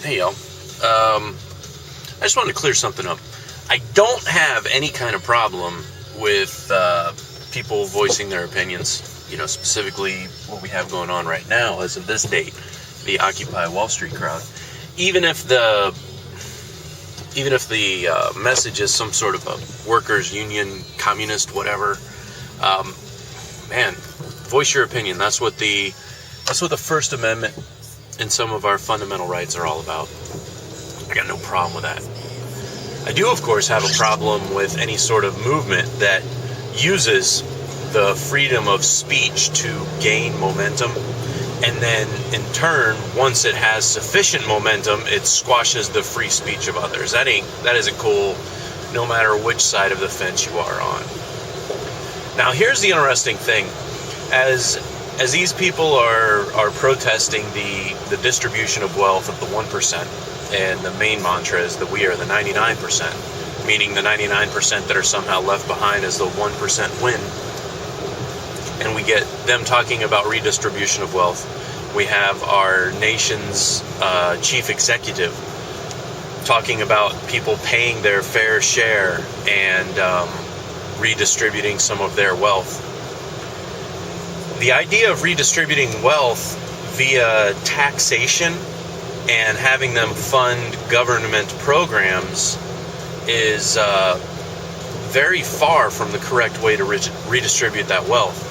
Hey, y'all. I just wanted to clear something up. I don't have any kind of problem with people voicing their opinions, you know, specifically what we have going on right now as of this date, the Occupy Wall Street crowd. Even if the message is some sort of a workers' union, communist, whatever, man, voice your opinion. That's what the First Amendment and some of our fundamental rights are all about. I got no problem with that. I do, of course, have a problem with any sort of movement that uses the freedom of speech to gain momentum, and then in turn, once it has sufficient momentum, it squashes the free speech of others. That isn't cool, no matter which side of the fence you are on. Now, here's the interesting thing. As these people are protesting the distribution of wealth of the 1%, and the main mantra is that we are the 99%, meaning the 99% that are somehow left behind as the 1% win, and we get them talking about redistribution of wealth. We have our nation's chief executive talking about people paying their fair share and redistributing some of their wealth. The idea of redistributing wealth via taxation and having them fund government programs is very far from the correct way to redistribute that wealth.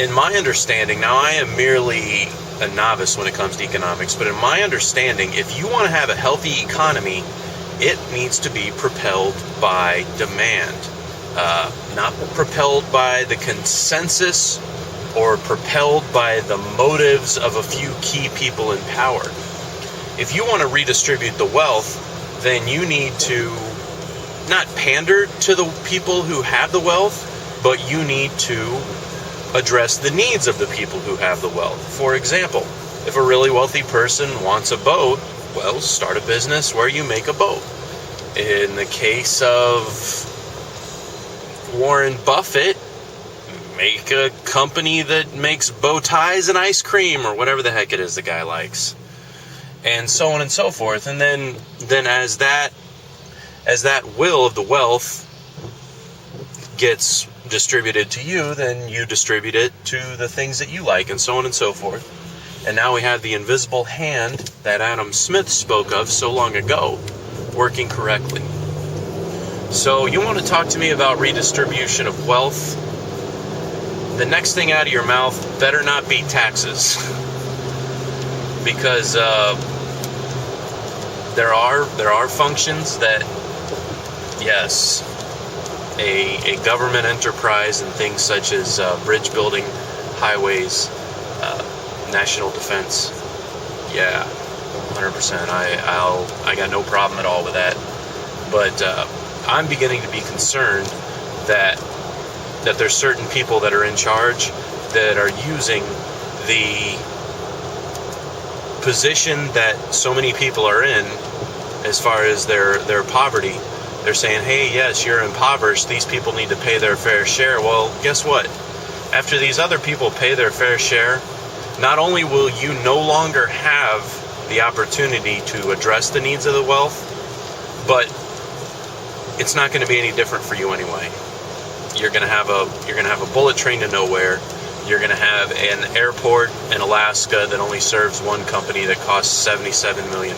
In my understanding, now I am merely a novice when it comes to economics, but in my understanding, if you want to have a healthy economy, it needs to be propelled by demand, not propelled by the consensus or propelled by the motives of a few key people in power. If you want to redistribute the wealth, then you need to not pander to the people who have the wealth, but you need to address the needs of the people who have the wealth. For example, if a really wealthy person wants a boat, well, start a business where you make a boat. In the case of Warren Buffett, make a company that makes bow ties and ice cream or whatever the heck it is the guy likes. And so on and so forth. And then as that will of the wealth gets distributed to you, then you distribute it to the things that you like, and so on and so forth. And now we have the invisible hand that Adam Smith spoke of so long ago working correctly. So you want to talk to me about redistribution of wealth? The next thing out of your mouth better not be taxes. Because there are functions that, yes, a government enterprise and things such as bridge building, highways, national defense, yeah, 100%. I got no problem at all with that. But I'm beginning to be concerned that there's certain people that are in charge that are using the position that so many people are in as far as their poverty. They're saying, hey, yes, you're impoverished. These people need to pay their fair share. Well, guess what? After these other people pay their fair share, not only will you no longer have the opportunity to address the needs of the wealth, but it's not going to be any different for you anyway. You're going to have a bullet train to nowhere. You're going to have an airport in Alaska that only serves one company that costs $77 million.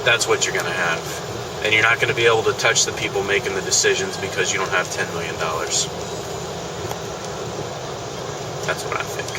That's what you're going to have. And you're not going to be able to touch the people making the decisions because you don't have $10 million. That's what I think.